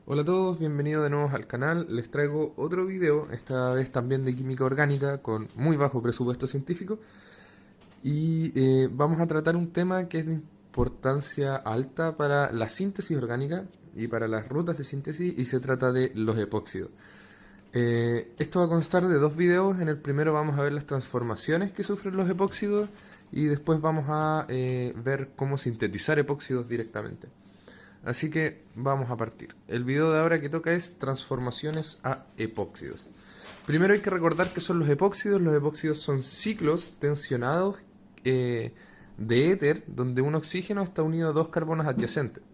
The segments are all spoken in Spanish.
Hola a todos, bienvenidos de nuevo al canal. Les traigo otro video, esta vez también de química orgánica con muy bajo presupuesto científico. Y vamos a tratar un tema que es de importancia alta para la síntesis orgánica y para las rutas de síntesis, y se trata de los epóxidos. Esto va a constar de dos videos. En el primero vamos a ver las transformaciones que sufren los epóxidos y después vamos a ver cómo sintetizar epóxidos directamente. Así que vamos a partir. El video de ahora que toca es transformaciones a epóxidos. Primero hay que recordar qué son los epóxidos. Los epóxidos son ciclos tensionados de éter donde un oxígeno está unido a dos carbonos adyacentes.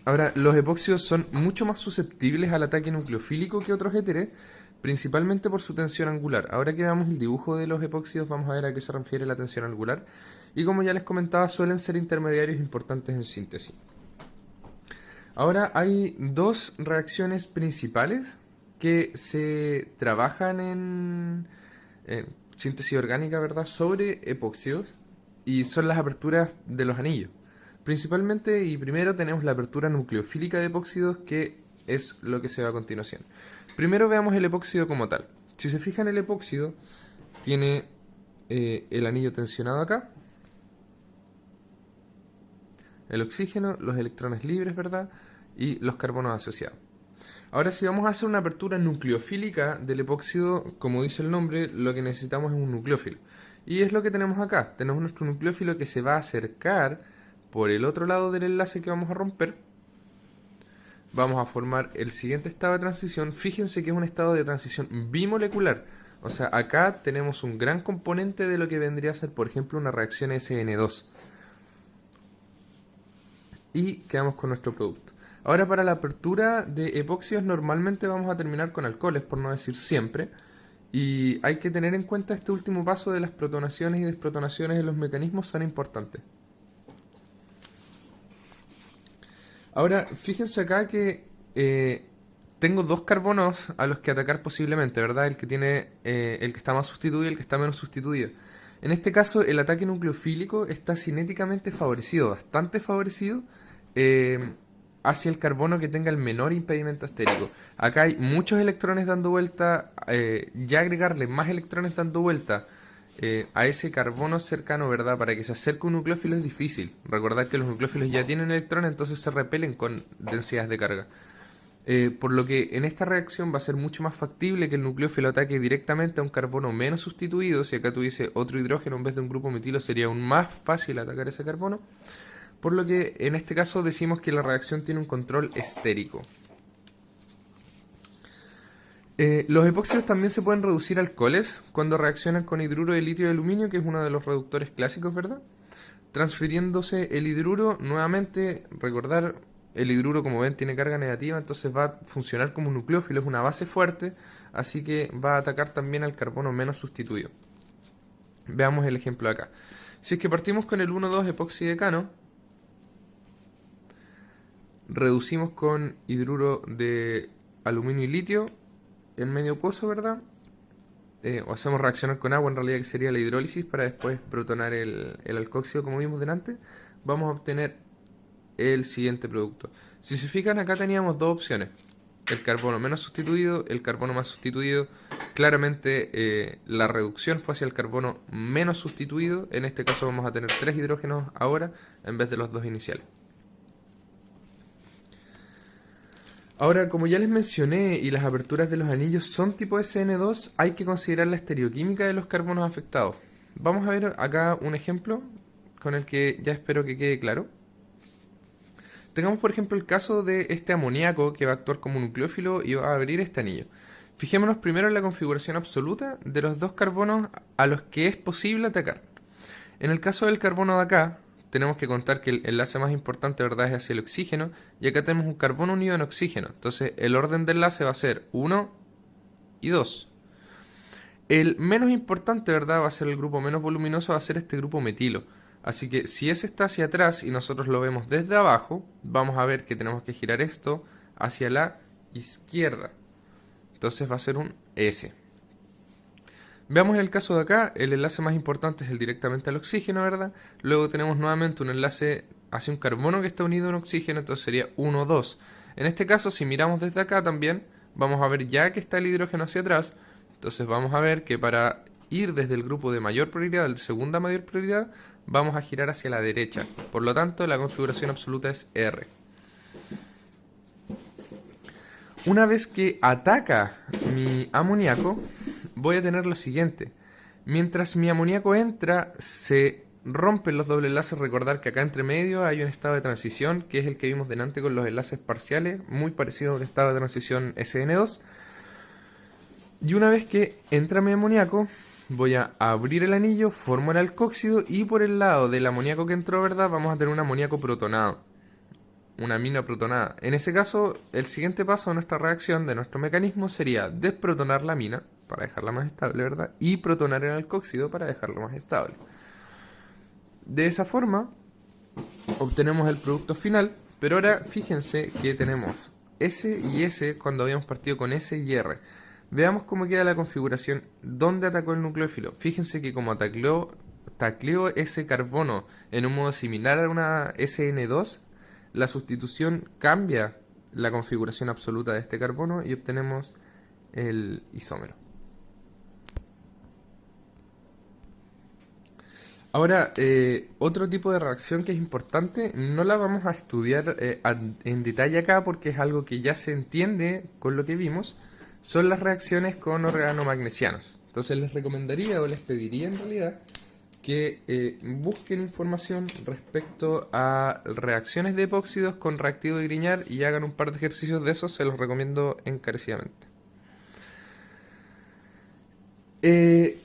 Ahora, los epóxidos son mucho más susceptibles al ataque nucleofílico que otros éteres, principalmente por su tensión angular. Ahora que veamos el dibujo de los epóxidos, vamos a ver a qué se refiere la tensión angular. Y como ya les comentaba, suelen ser intermediarios importantes en síntesis. Ahora hay dos reacciones principales que se trabajan en síntesis orgánica, ¿verdad?, sobre epóxidos, y son las aperturas de los anillos. Principalmente y primero tenemos la apertura nucleofílica de epóxidos, que es lo que se ve a continuación. Primero veamos el epóxido como tal. Si se fijan, el epóxido tiene el anillo tensionado acá, el oxígeno, los electrones libres, ¿verdad?, y los carbonos asociados. Ahora, si vamos a hacer una apertura nucleofílica del epóxido, como dice el nombre, lo que necesitamos es un nucleófilo. Y es lo que tenemos acá. Tenemos nuestro nucleófilo que se va a acercar por el otro lado del enlace que vamos a romper. Vamos a formar el siguiente estado de transición. Fíjense que es un estado de transición bimolecular. O sea, acá tenemos un gran componente de lo que vendría a ser, por ejemplo, una reacción SN2. Y quedamos con nuestro producto. Ahora, para la apertura de epóxidos normalmente vamos a terminar con alcoholes, por no decir siempre. Y hay que tener en cuenta este último paso de las protonaciones y desprotonaciones en los mecanismos, son importantes. Ahora, fíjense acá que tengo dos carbonos a los que atacar posiblemente, ¿verdad? El que está más sustituido y el que está menos sustituido. En este caso, el ataque nucleofílico está cinéticamente favorecido, bastante favorecido, eh, hacia el carbono que tenga el menor impedimento estérico. Acá hay muchos electrones dando vuelta, ya agregarle más electrones dando vuelta a ese carbono cercano, ¿verdad?, para que se acerque un nucleófilo es difícil. Recordad que los nucleófilos ya tienen electrones, entonces se repelen con densidades de carga. Por lo que en esta reacción va a ser mucho más factible que el nucleófilo ataque directamente a un carbono menos sustituido. Si acá tuviese otro hidrógeno en vez de un grupo metilo, sería aún más fácil atacar ese carbono. Por lo que en este caso decimos que la reacción tiene un control estérico. Los epóxidos también se pueden reducir a alcoholes cuando reaccionan con hidruro de litio de aluminio, que es uno de los reductores clásicos, ¿verdad? Transfiriéndose el hidruro, nuevamente, recordar, el hidruro, como ven, tiene carga negativa, entonces va a funcionar como un nucleófilo, es una base fuerte, así que va a atacar también al carbono menos sustituido. Veamos el ejemplo de acá. Si es que partimos con el 1,2 epoxidecano, reducimos con hidruro de aluminio y litio en medio pozo, ¿verdad? O hacemos reaccionar con agua, en realidad, que sería la hidrólisis, para después protonar el alcoxio, como vimos delante, vamos a obtener el siguiente producto. Si se fijan, acá teníamos dos opciones: el carbono menos sustituido, el carbono más sustituido. Claramente la reducción fue hacia el carbono menos sustituido. En este caso vamos a tener tres hidrógenos ahora en vez de los dos iniciales. Ahora, como ya les mencioné y las aperturas de los anillos son tipo SN2, hay que considerar la estereoquímica de los carbonos afectados. Vamos a ver acá un ejemplo con el que ya espero que quede claro. Tengamos por ejemplo el caso de este amoníaco que va a actuar como nucleófilo y va a abrir este anillo. Fijémonos primero en la configuración absoluta de los dos carbonos a los que es posible atacar. En el caso del carbono de acá, tenemos que contar que el enlace más importante, ¿verdad?, es hacia el oxígeno, y acá tenemos un carbono unido en oxígeno. Entonces el orden de enlace va a ser 1 y 2. El menos importante, ¿verdad?, va a ser el grupo menos voluminoso, va a ser este grupo metilo. Así que si ese está hacia atrás y nosotros lo vemos desde abajo, vamos a ver que tenemos que girar esto hacia la izquierda. Entonces va a ser un S. Veamos en el caso de acá, el enlace más importante es el directamente al oxígeno, ¿verdad? Luego tenemos nuevamente un enlace hacia un carbono que está unido a un oxígeno, entonces sería 1, 2. En este caso, si miramos desde acá también, vamos a ver ya que está el hidrógeno hacia atrás, entonces vamos a ver que para ir desde el grupo de mayor prioridad al de segunda mayor prioridad, vamos a girar hacia la derecha. Por lo tanto, la configuración absoluta es R. Una vez que ataca mi amoníaco, voy a tener lo siguiente. Mientras mi amoníaco entra, se rompen los dobles enlaces. Recordar que acá entre medio hay un estado de transición, que es el que vimos delante con los enlaces parciales, muy parecido a un estado de transición SN2. Y una vez que entra mi amoníaco, voy a abrir el anillo, formo el alcóxido y por el lado del amoníaco que entró, ¿verdad? Vamos a tener un amoníaco protonado, una amina protonada. En ese caso, el siguiente paso de nuestra reacción, de nuestro mecanismo, sería desprotonar la amina para dejarla más estable, ¿verdad? Y protonar el alcóxido para dejarlo más estable. De esa forma, obtenemos el producto final, pero ahora fíjense que tenemos S y S cuando habíamos partido con S y R. Veamos cómo queda la configuración, dónde atacó el nucleófilo. Fíjense que como tacleó ese carbono en un modo similar a una SN2, la sustitución cambia la configuración absoluta de este carbono y obtenemos el isómero. Ahora, otro tipo de reacción que es importante, no la vamos a estudiar en detalle acá porque es algo que ya se entiende con lo que vimos, son las reacciones con organomagnesianos. Entonces les recomendaría o les pediría en realidad que busquen información respecto a reacciones de epóxidos con reactivo de Grignard y hagan un par de ejercicios de esos, se los recomiendo encarecidamente.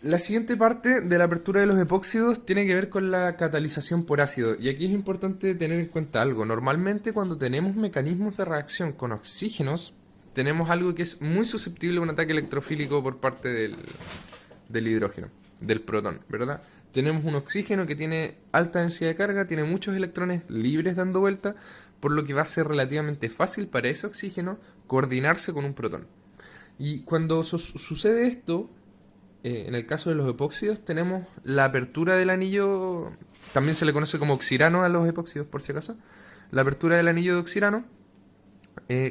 La siguiente parte de la apertura de los epóxidos tiene que ver con la catalización por ácido. Y aquí es importante tener en cuenta algo. Normalmente cuando tenemos mecanismos de reacción con oxígenos, tenemos algo que es muy susceptible a un ataque electrofílico por parte del hidrógeno, del protón, ¿verdad? Tenemos un oxígeno que tiene alta densidad de carga, tiene muchos electrones libres dando vuelta, por lo que va a ser relativamente fácil para ese oxígeno coordinarse con un protón. Y cuando sucede esto, en el caso de los epóxidos, tenemos la apertura del anillo, también se le conoce como oxirano a los epóxidos por si acaso, la apertura del anillo de oxirano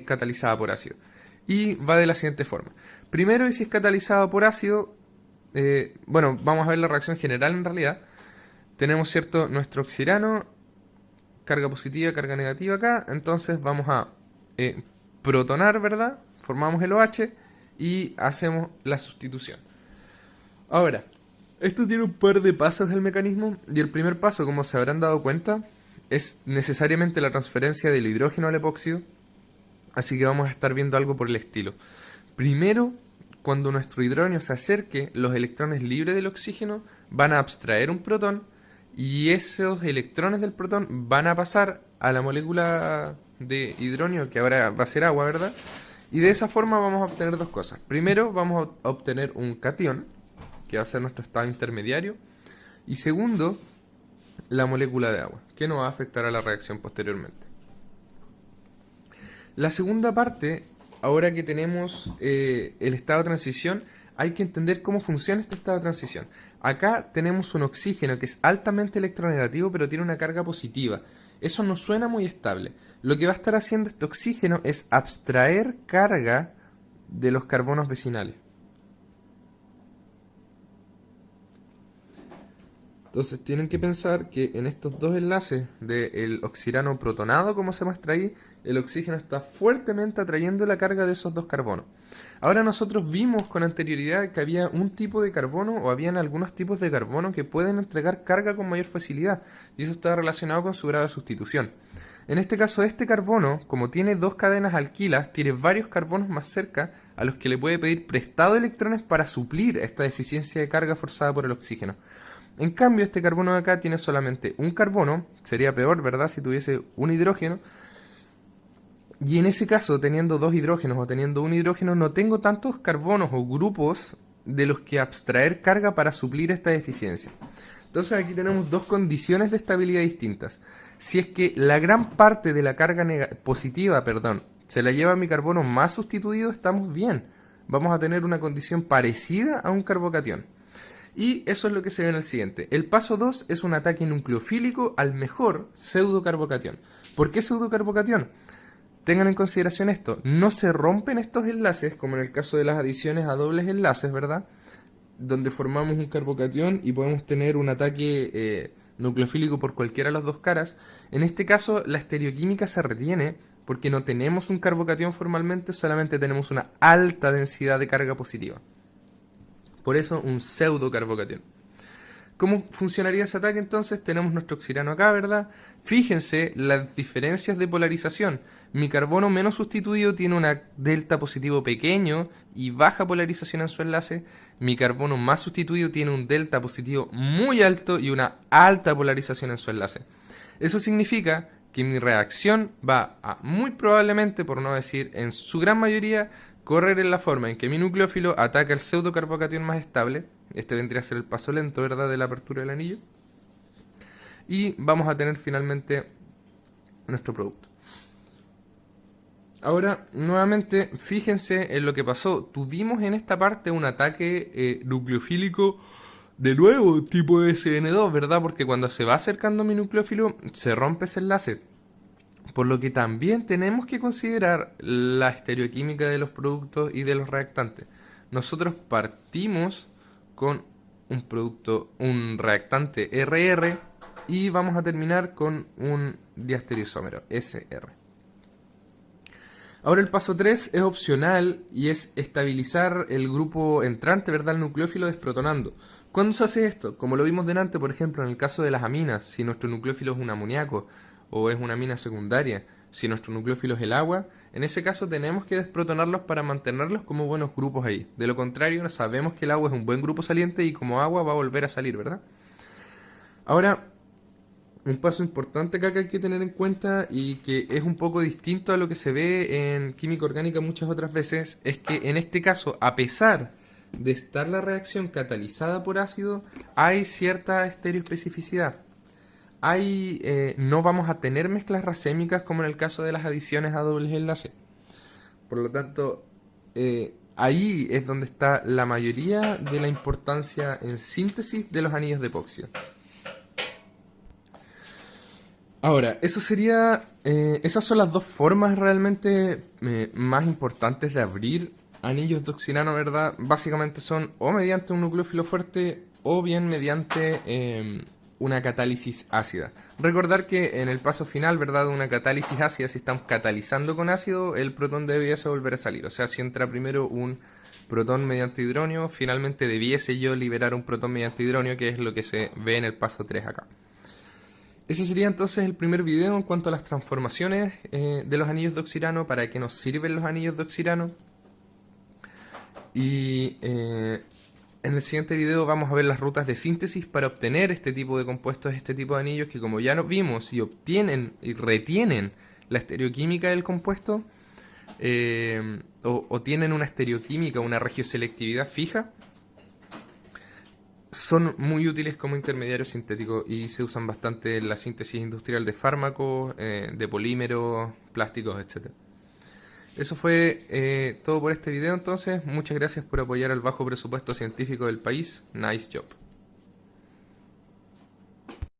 catalizada por ácido. Y va de la siguiente forma. Primero, y si es catalizado por ácido, bueno, vamos a ver la reacción general en realidad. Tenemos, ¿cierto?, nuestro oxirano, carga positiva, carga negativa acá. Entonces vamos a protonar, ¿verdad? Formamos el OH y hacemos la sustitución. Ahora, esto tiene un par de pasos del mecanismo. Y el primer paso, como se habrán dado cuenta, es necesariamente la transferencia del hidrógeno al epóxido. Así que vamos a estar viendo algo por el estilo. Primero, cuando nuestro hidrógeno se acerque, los electrones libres del oxígeno van a abstraer un protón y esos electrones del protón van a pasar a la molécula de hidrógeno, que ahora va a ser agua, ¿verdad? Y de esa forma vamos a obtener dos cosas. Primero, vamos a obtener un catión, que va a ser nuestro estado intermediario. Y segundo, la molécula de agua, que no va a afectar a la reacción posteriormente. La segunda parte, ahora que tenemos el estado de transición, hay que entender cómo funciona este estado de transición. Acá tenemos un oxígeno que es altamente electronegativo, pero tiene una carga positiva. Eso no suena muy estable. Lo que va a estar haciendo este oxígeno es abstraer carga de los carbonos vecinales. Entonces tienen que pensar que en estos dos enlaces del oxirano protonado, como se muestra ahí, el oxígeno está fuertemente atrayendo la carga de esos dos carbonos. Ahora nosotros vimos con anterioridad que había un tipo de carbono o habían algunos tipos de carbono que pueden entregar carga con mayor facilidad y eso está relacionado con su grado de sustitución. En este caso este carbono, como tiene dos cadenas alquilas, tiene varios carbonos más cerca a los que le puede pedir prestado electrones para suplir esta deficiencia de carga forzada por el oxígeno. En cambio, este carbono de acá tiene solamente un carbono, sería peor, ¿verdad?, si tuviese un hidrógeno. Y en ese caso, teniendo dos hidrógenos o teniendo un hidrógeno, no tengo tantos carbonos o grupos de los que abstraer carga para suplir esta deficiencia. Entonces aquí tenemos dos condiciones de estabilidad distintas. Si es que la gran parte de la carga positiva, se la lleva mi carbono más sustituido, estamos bien. Vamos a tener una condición parecida a un carbocatión. Y eso es lo que se ve en el siguiente. El paso 2 es un ataque nucleofílico al mejor pseudocarbocatión. ¿Por qué pseudocarbocatión? Tengan en consideración esto, no se rompen estos enlaces, como en el caso de las adiciones a dobles enlaces, ¿verdad? Donde formamos un carbocatión y podemos tener un ataque nucleofílico por cualquiera de las dos caras. En este caso, la estereoquímica se retiene porque no tenemos un carbocatión formalmente, solamente tenemos una alta densidad de carga positiva. Por eso, un pseudocarbocatión. ¿Cómo funcionaría ese ataque entonces? Tenemos nuestro oxirano acá, ¿verdad? Fíjense las diferencias de polarización. Mi carbono menos sustituido tiene una delta positivo pequeño y baja polarización en su enlace. Mi carbono más sustituido tiene un delta positivo muy alto y una alta polarización en su enlace. Eso significa que mi reacción va a muy probablemente, por no decir en su gran mayoría, correr en la forma en que mi nucleófilo ataca el pseudocarbocatión más estable. Este vendría a ser el paso lento, ¿verdad?, de la apertura del anillo. Y vamos a tener finalmente nuestro producto. Ahora, nuevamente, fíjense en lo que pasó. Tuvimos en esta parte un ataque nucleofílico de nuevo, tipo SN2, ¿verdad? Porque cuando se va acercando mi nucleófilo, se rompe ese enlace. Por lo que también tenemos que considerar la estereoquímica de los productos y de los reactantes. Nosotros partimos con un reactante RR y vamos a terminar con un diastereoisómero SR. Ahora el paso 3 es opcional y es estabilizar el grupo entrante, ¿verdad?, el nucleófilo desprotonando. ¿Cuándo se hace esto? Como lo vimos delante, por ejemplo, en el caso de las aminas, si nuestro nucleófilo es un amoníaco o es una amina secundaria, si nuestro nucleófilo es el agua, en ese caso tenemos que desprotonarlos para mantenerlos como buenos grupos ahí. De lo contrario, sabemos que el agua es un buen grupo saliente y como agua va a volver a salir, ¿verdad? Ahora, un paso importante acá que hay que tener en cuenta y que es un poco distinto a lo que se ve en química orgánica muchas otras veces, es que en este caso, a pesar de estar la reacción catalizada por ácido, hay cierta estereoespecificidad. No vamos a tener mezclas racémicas como en el caso de las adiciones a dobles enlaces. Por lo tanto, ahí es donde está la mayoría de la importancia en síntesis de los anillos de epoxi. Ahora, esas son las dos formas realmente más importantes de abrir anillos de oxirano, ¿verdad? Básicamente son o mediante un nucleófilo fuerte o bien mediante una catálisis ácida. Recordar que en el paso final, ¿verdad?, de una catálisis ácida, si estamos catalizando con ácido, el protón debiese volver a salir. O sea, si entra primero un protón mediante hidronio, finalmente debiese yo liberar un protón mediante hidronio, que es lo que se ve en el paso 3 acá. Ese sería entonces el primer video en cuanto a las transformaciones de los anillos de oxirano, para qué nos sirven los anillos de oxirano. Y en el siguiente video vamos a ver las rutas de síntesis para obtener este tipo de compuestos, este tipo de anillos que, como ya nos vimos, y obtienen y retienen la estereoquímica del compuesto, o tienen una estereoquímica, una regioselectividad fija, son muy útiles como intermediarios sintéticos y se usan bastante en la síntesis industrial de fármacos, de polímeros, plásticos, etc. Eso fue todo por este video entonces. Muchas gracias por apoyar al bajo presupuesto científico del país. Nice job.